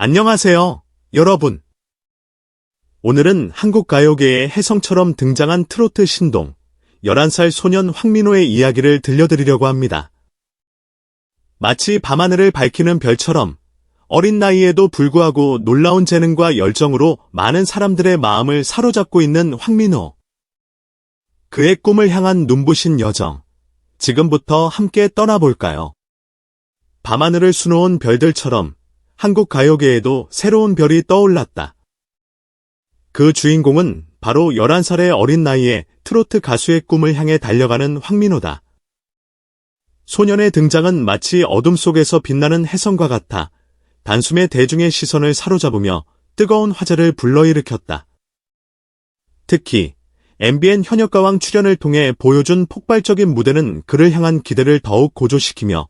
안녕하세요, 여러분. 오늘은 한국 가요계의 혜성처럼 등장한 트로트 신동, 11살 소년 황민호의 이야기를 들려드리려고 합니다. 마치 밤하늘을 밝히는 별처럼 어린 나이에도 불구하고 놀라운 재능과 열정으로 많은 사람들의 마음을 사로잡고 있는 황민호. 그의 꿈을 향한 눈부신 여정. 지금부터 함께 떠나볼까요? 밤하늘을 수놓은 별들처럼 한국 가요계에도 새로운 별이 떠올랐다. 그 주인공은 바로 11살의 어린 나이에 트로트 가수의 꿈을 향해 달려가는 황민호다. 소년의 등장은 마치 어둠 속에서 빛나는 혜성과 같아 단숨에 대중의 시선을 사로잡으며 뜨거운 화제를 불러일으켰다. 특히 MBN 현역가왕 출연을 통해 보여준 폭발적인 무대는 그를 향한 기대를 더욱 고조시키며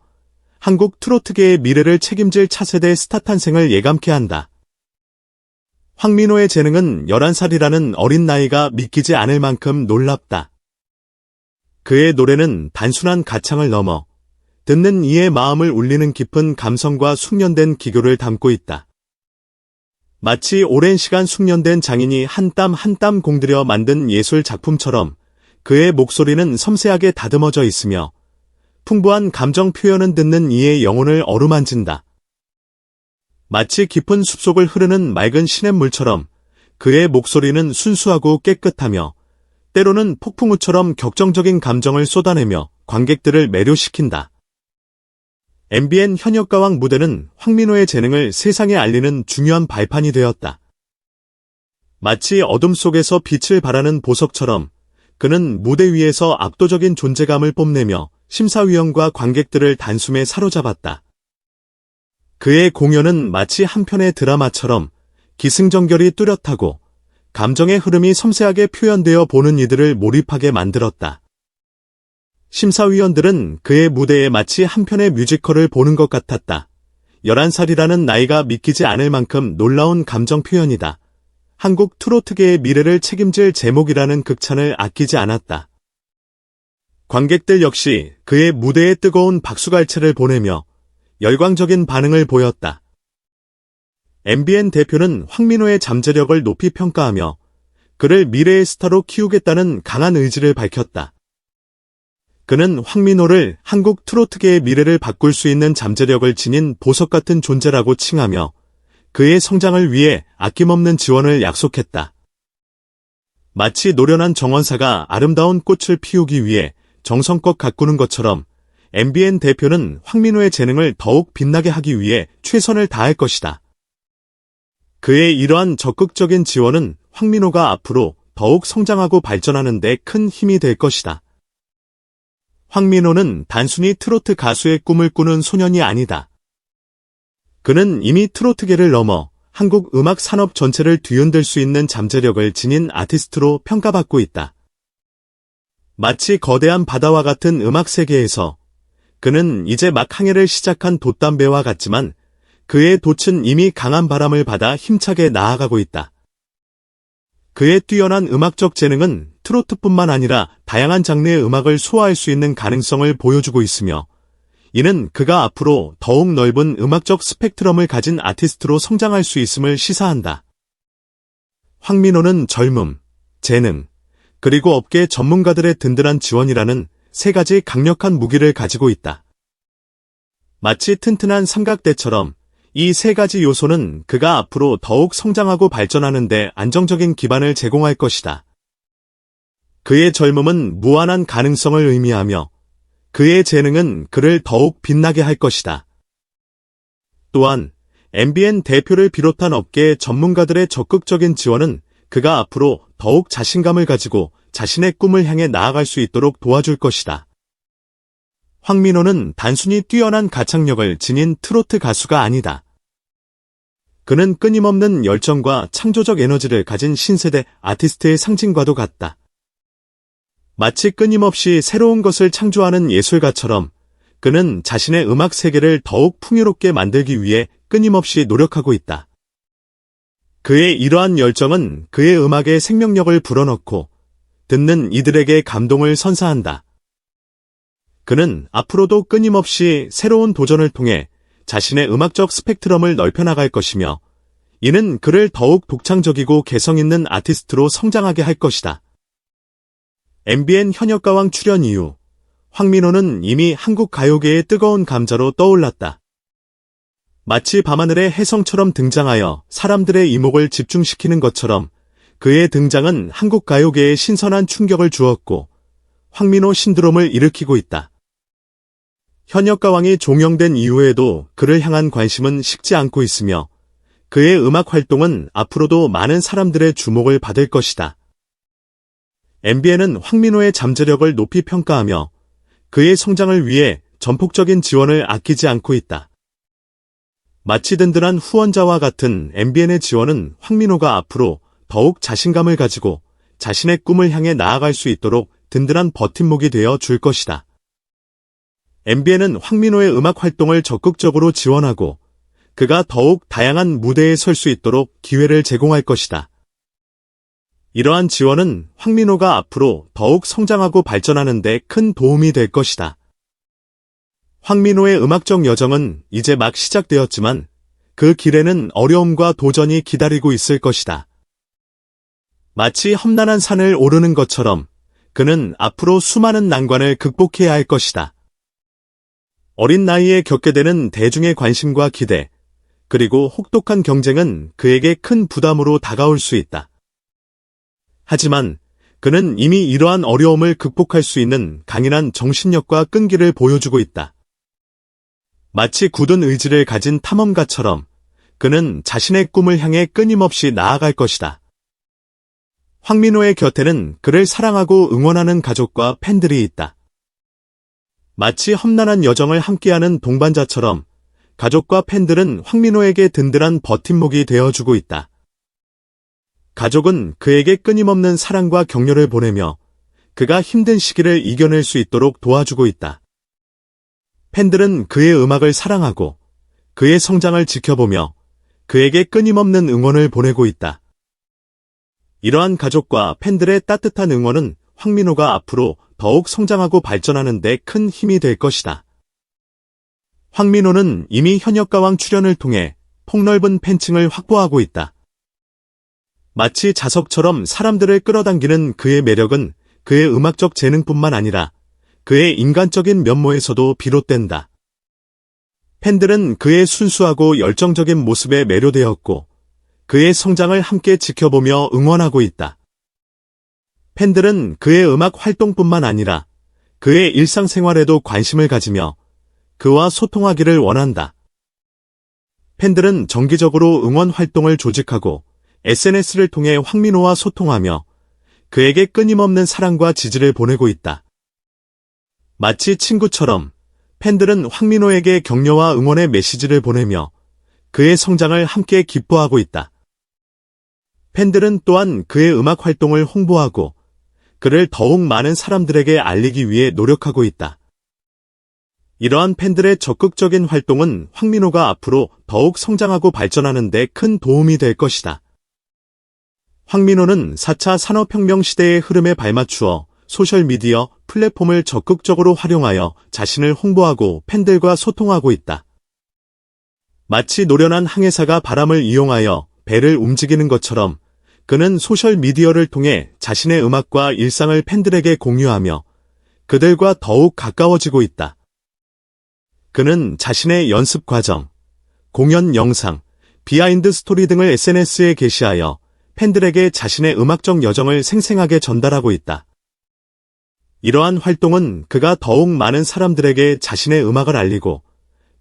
한국 트로트계의 미래를 책임질 차세대 스타 탄생을 예감케 한다. 황민호의 재능은 11살이라는 어린 나이가 믿기지 않을 만큼 놀랍다. 그의 노래는 단순한 가창을 넘어 듣는 이의 마음을 울리는 깊은 감성과 숙련된 기교를 담고 있다. 마치 오랜 시간 숙련된 장인이 한 땀 한 땀 공들여 만든 예술 작품처럼 그의 목소리는 섬세하게 다듬어져 있으며 풍부한 감정 표현은 듣는 이의 영혼을 어루만진다. 마치 깊은 숲속을 흐르는 맑은 시냇물처럼 그의 목소리는 순수하고 깨끗하며 때로는 폭풍우처럼 격정적인 감정을 쏟아내며 관객들을 매료시킨다. MBN 현역가왕 무대는 황민호의 재능을 세상에 알리는 중요한 발판이 되었다. 마치 어둠 속에서 빛을 발하는 보석처럼 그는 무대 위에서 압도적인 존재감을 뽐내며 심사위원과 관객들을 단숨에 사로잡았다. 그의 공연은 마치 한 편의 드라마처럼 기승전결이 뚜렷하고 감정의 흐름이 섬세하게 표현되어 보는 이들을 몰입하게 만들었다. 심사위원들은 그의 무대에 마치 한 편의 뮤지컬을 보는 것 같았다. 11살이라는 나이가 믿기지 않을 만큼 놀라운 감정 표현이다. 한국 트로트계의 미래를 책임질 제목이라는 극찬을 아끼지 않았다. 관객들 역시 그의 무대에 뜨거운 박수갈채를 보내며 열광적인 반응을 보였다. MBN 대표는 황민호의 잠재력을 높이 평가하며 그를 미래의 스타로 키우겠다는 강한 의지를 밝혔다. 그는 황민호를 한국 트로트계의 미래를 바꿀 수 있는 잠재력을 지닌 보석 같은 존재라고 칭하며 그의 성장을 위해 아낌없는 지원을 약속했다. 마치 노련한 정원사가 아름다운 꽃을 피우기 위해 정성껏 가꾸는 것처럼 MBN 대표는 황민호의 재능을 더욱 빛나게 하기 위해 최선을 다할 것이다. 그의 이러한 적극적인 지원은 황민호가 앞으로 더욱 성장하고 발전하는 데 큰 힘이 될 것이다. 황민호는 단순히 트로트 가수의 꿈을 꾸는 소년이 아니다. 그는 이미 트로트계를 넘어 한국 음악 산업 전체를 뒤흔들 수 있는 잠재력을 지닌 아티스트로 평가받고 있다. 마치 거대한 바다와 같은 음악 세계에서 그는 이제 막 항해를 시작한 돛담배와 같지만 그의 돛은 이미 강한 바람을 받아 힘차게 나아가고 있다. 그의 뛰어난 음악적 재능은 트로트뿐만 아니라 다양한 장르의 음악을 소화할 수 있는 가능성을 보여주고 있으며 이는 그가 앞으로 더욱 넓은 음악적 스펙트럼을 가진 아티스트로 성장할 수 있음을 시사한다. 황민호는 젊음, 재능, 그리고 업계 전문가들의 든든한 지원이라는 세 가지 강력한 무기를 가지고 있다. 마치 튼튼한 삼각대처럼 이 세 가지 요소는 그가 앞으로 더욱 성장하고 발전하는 데 안정적인 기반을 제공할 것이다. 그의 젊음은 무한한 가능성을 의미하며 그의 재능은 그를 더욱 빛나게 할 것이다. 또한 MBN 대표를 비롯한 업계의 전문가들의 적극적인 지원은 그가 앞으로 더욱 자신감을 가지고 자신의 꿈을 향해 나아갈 수 있도록 도와줄 것이다. 황민호는 단순히 뛰어난 가창력을 지닌 트로트 가수가 아니다. 그는 끊임없는 열정과 창조적 에너지를 가진 신세대 아티스트의 상징과도 같다. 마치 끊임없이 새로운 것을 창조하는 예술가처럼 그는 자신의 음악 세계를 더욱 풍요롭게 만들기 위해 끊임없이 노력하고 있다. 그의 이러한 열정은 그의 음악에 생명력을 불어넣고 듣는 이들에게 감동을 선사한다. 그는 앞으로도 끊임없이 새로운 도전을 통해 자신의 음악적 스펙트럼을 넓혀나갈 것이며, 이는 그를 더욱 독창적이고 개성 있는 아티스트로 성장하게 할 것이다. MBN 현역가왕 출연 이후 황민호는 이미 한국 가요계의 뜨거운 감자로 떠올랐다. 마치 밤하늘의 혜성처럼 등장하여 사람들의 이목을 집중시키는 것처럼 그의 등장은 한국 가요계에 신선한 충격을 주었고 황민호 신드롬을 일으키고 있다. 현역가왕이 종영된 이후에도 그를 향한 관심은 식지 않고 있으며 그의 음악 활동은 앞으로도 많은 사람들의 주목을 받을 것이다. MBN은 황민호의 잠재력을 높이 평가하며 그의 성장을 위해 전폭적인 지원을 아끼지 않고 있다. 마치 든든한 후원자와 같은 MBN의 지원은 황민호가 앞으로 더욱 자신감을 가지고 자신의 꿈을 향해 나아갈 수 있도록 든든한 버팀목이 되어 줄 것이다. MBN은 황민호의 음악 활동을 적극적으로 지원하고 그가 더욱 다양한 무대에 설 수 있도록 기회를 제공할 것이다. 이러한 지원은 황민호가 앞으로 더욱 성장하고 발전하는 데 큰 도움이 될 것이다. 황민호의 음악적 여정은 이제 막 시작되었지만 그 길에는 어려움과 도전이 기다리고 있을 것이다. 마치 험난한 산을 오르는 것처럼 그는 앞으로 수많은 난관을 극복해야 할 것이다. 어린 나이에 겪게 되는 대중의 관심과 기대, 그리고 혹독한 경쟁은 그에게 큰 부담으로 다가올 수 있다. 하지만 그는 이미 이러한 어려움을 극복할 수 있는 강인한 정신력과 끈기를 보여주고 있다. 마치 굳은 의지를 가진 탐험가처럼 그는 자신의 꿈을 향해 끊임없이 나아갈 것이다. 황민호의 곁에는 그를 사랑하고 응원하는 가족과 팬들이 있다. 마치 험난한 여정을 함께하는 동반자처럼 가족과 팬들은 황민호에게 든든한 버팀목이 되어주고 있다. 가족은 그에게 끊임없는 사랑과 격려를 보내며 그가 힘든 시기를 이겨낼 수 있도록 도와주고 있다. 팬들은 그의 음악을 사랑하고 그의 성장을 지켜보며 그에게 끊임없는 응원을 보내고 있다. 이러한 가족과 팬들의 따뜻한 응원은 황민호가 앞으로 더욱 성장하고 발전하는 데 큰 힘이 될 것이다. 황민호는 이미 현역가왕 출연을 통해 폭넓은 팬층을 확보하고 있다. 마치 자석처럼 사람들을 끌어당기는 그의 매력은 그의 음악적 재능뿐만 아니라 그의 인간적인 면모에서도 비롯된다. 팬들은 그의 순수하고 열정적인 모습에 매료되었고 그의 성장을 함께 지켜보며 응원하고 있다. 팬들은 그의 음악 활동뿐만 아니라 그의 일상생활에도 관심을 가지며 그와 소통하기를 원한다. 팬들은 정기적으로 응원 활동을 조직하고 SNS를 통해 황민호와 소통하며 그에게 끊임없는 사랑과 지지를 보내고 있다. 마치 친구처럼 팬들은 황민호에게 격려와 응원의 메시지를 보내며 그의 성장을 함께 기뻐하고 있다. 팬들은 또한 그의 음악 활동을 홍보하고 그를 더욱 많은 사람들에게 알리기 위해 노력하고 있다. 이러한 팬들의 적극적인 활동은 황민호가 앞으로 더욱 성장하고 발전하는 데 큰 도움이 될 것이다. 황민호는 4차 산업혁명 시대의 흐름에 발맞추어 소셜미디어 플랫폼을 적극적으로 활용하여 자신을 홍보하고 팬들과 소통하고 있다. 마치 노련한 항해사가 바람을 이용하여 배를 움직이는 것처럼 그는 소셜미디어를 통해 자신의 음악과 일상을 팬들에게 공유하며 그들과 더욱 가까워지고 있다. 그는 자신의 연습 과정, 공연 영상, 비하인드 스토리 등을 SNS에 게시하여 팬들에게 자신의 음악적 여정을 생생하게 전달하고 있다. 이러한 활동은 그가 더욱 많은 사람들에게 자신의 음악을 알리고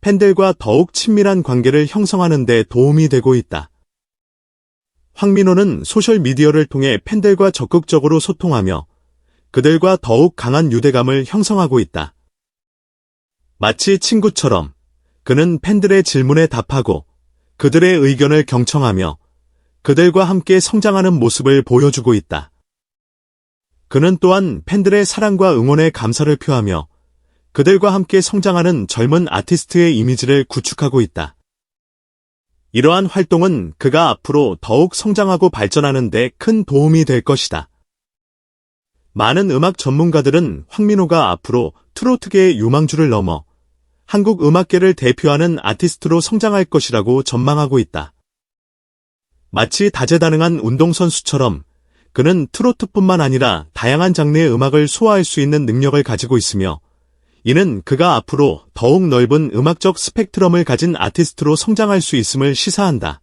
팬들과 더욱 친밀한 관계를 형성하는 데 도움이 되고 있다. 황민호는 소셜미디어를 통해 팬들과 적극적으로 소통하며 그들과 더욱 강한 유대감을 형성하고 있다. 마치 친구처럼 그는 팬들의 질문에 답하고 그들의 의견을 경청하며 그들과 함께 성장하는 모습을 보여주고 있다. 그는 또한 팬들의 사랑과 응원에 감사를 표하며 그들과 함께 성장하는 젊은 아티스트의 이미지를 구축하고 있다. 이러한 활동은 그가 앞으로 더욱 성장하고 발전하는 데 큰 도움이 될 것이다. 많은 음악 전문가들은 황민호가 앞으로 트로트계의 유망주를 넘어 한국 음악계를 대표하는 아티스트로 성장할 것이라고 전망하고 있다. 마치 다재다능한 운동선수처럼 그는 트로트뿐만 아니라 다양한 장르의 음악을 소화할 수 있는 능력을 가지고 있으며 이는 그가 앞으로 더욱 넓은 음악적 스펙트럼을 가진 아티스트로 성장할 수 있음을 시사한다.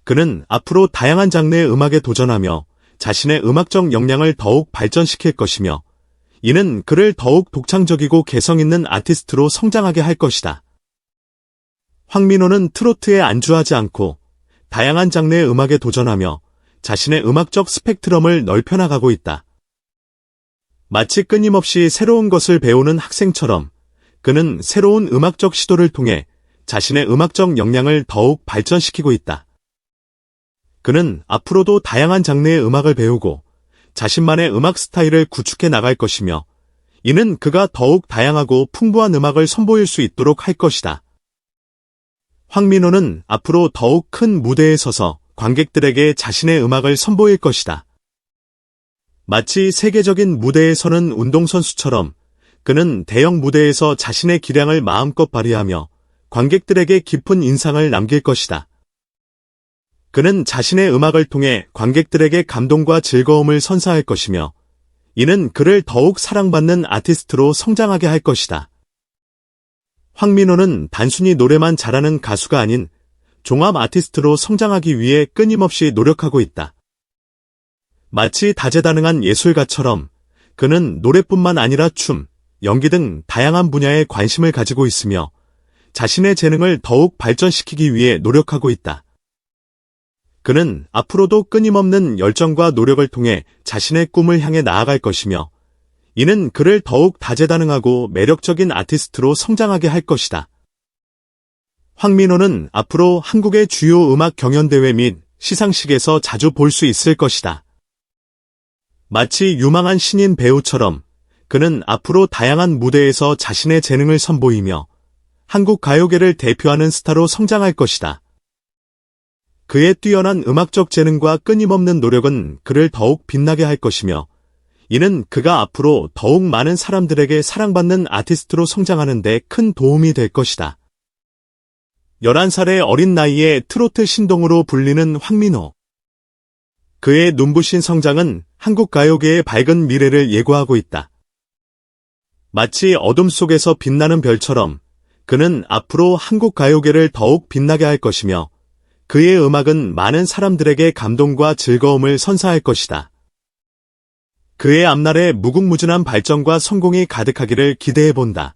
그는 앞으로 다양한 장르의 음악에 도전하며 자신의 음악적 역량을 더욱 발전시킬 것이며 이는 그를 더욱 독창적이고 개성 있는 아티스트로 성장하게 할 것이다. 황민호는 트로트에 안주하지 않고 다양한 장르의 음악에 도전하며 자신의 음악적 스펙트럼을 넓혀나가고 있다. 마치 끊임없이 새로운 것을 배우는 학생처럼 그는 새로운 음악적 시도를 통해 자신의 음악적 역량을 더욱 발전시키고 있다. 그는 앞으로도 다양한 장르의 음악을 배우고 자신만의 음악 스타일을 구축해 나갈 것이며 이는 그가 더욱 다양하고 풍부한 음악을 선보일 수 있도록 할 것이다. 황민호는 앞으로 더욱 큰 무대에 서서 관객들에게 자신의 음악을 선보일 것이다. 마치 세계적인 무대에 서는 운동선수처럼 그는 대형 무대에서 자신의 기량을 마음껏 발휘하며 관객들에게 깊은 인상을 남길 것이다. 그는 자신의 음악을 통해 관객들에게 감동과 즐거움을 선사할 것이며 이는 그를 더욱 사랑받는 아티스트로 성장하게 할 것이다. 황민호는 단순히 노래만 잘하는 가수가 아닌 종합 아티스트로 성장하기 위해 끊임없이 노력하고 있다. 마치 다재다능한 예술가처럼 그는 노래뿐만 아니라 춤, 연기 등 다양한 분야에 관심을 가지고 있으며 자신의 재능을 더욱 발전시키기 위해 노력하고 있다. 그는 앞으로도 끊임없는 열정과 노력을 통해 자신의 꿈을 향해 나아갈 것이며 이는 그를 더욱 다재다능하고 매력적인 아티스트로 성장하게 할 것이다. 황민호는 앞으로 한국의 주요 음악 경연대회 및 시상식에서 자주 볼 수 있을 것이다. 마치 유망한 신인 배우처럼 그는 앞으로 다양한 무대에서 자신의 재능을 선보이며 한국 가요계를 대표하는 스타로 성장할 것이다. 그의 뛰어난 음악적 재능과 끊임없는 노력은 그를 더욱 빛나게 할 것이며 이는 그가 앞으로 더욱 많은 사람들에게 사랑받는 아티스트로 성장하는 데 큰 도움이 될 것이다. 11살의 어린 나이에 트로트 신동으로 불리는 황민호. 그의 눈부신 성장은 한국 가요계의 밝은 미래를 예고하고 있다. 마치 어둠 속에서 빛나는 별처럼 그는 앞으로 한국 가요계를 더욱 빛나게 할 것이며 그의 음악은 많은 사람들에게 감동과 즐거움을 선사할 것이다. 그의 앞날에 무궁무진한 발전과 성공이 가득하기를 기대해본다.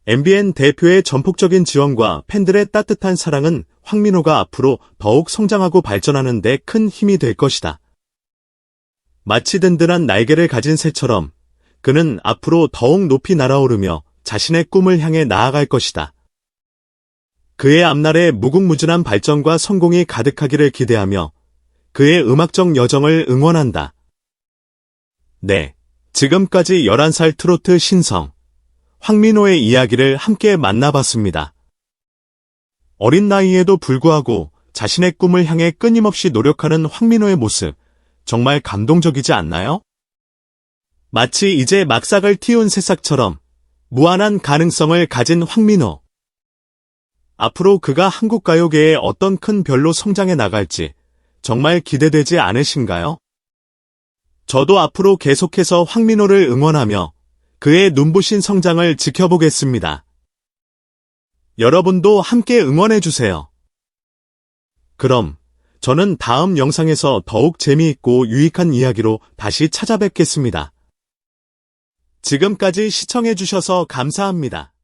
MBN 대표의 전폭적인 지원과 팬들의 따뜻한 사랑은 황민호가 앞으로 더욱 성장하고 발전하는 데 큰 힘이 될 것이다. 마치 든든한 날개를 가진 새처럼 그는 앞으로 더욱 높이 날아오르며 자신의 꿈을 향해 나아갈 것이다. 그의 앞날에 무궁무진한 발전과 성공이 가득하기를 기대하며 그의 음악적 여정을 응원한다. 네, 지금까지 11살 트로트 신성 황민호의 이야기를 함께 만나봤습니다. 어린 나이에도 불구하고 자신의 꿈을 향해 끊임없이 노력하는 황민호의 모습, 정말 감동적이지 않나요? 마치 이제 막삭을 틔운 새싹처럼 무한한 가능성을 가진 황민호. 앞으로 그가 한국 가요계에 어떤 큰 별로 성장해 나갈지 정말 기대되지 않으신가요? 저도 앞으로 계속해서 황민호를 응원하며 그의 눈부신 성장을 지켜보겠습니다. 여러분도 함께 응원해주세요. 그럼 저는 다음 영상에서 더욱 재미있고 유익한 이야기로 다시 찾아뵙겠습니다. 지금까지 시청해주셔서 감사합니다.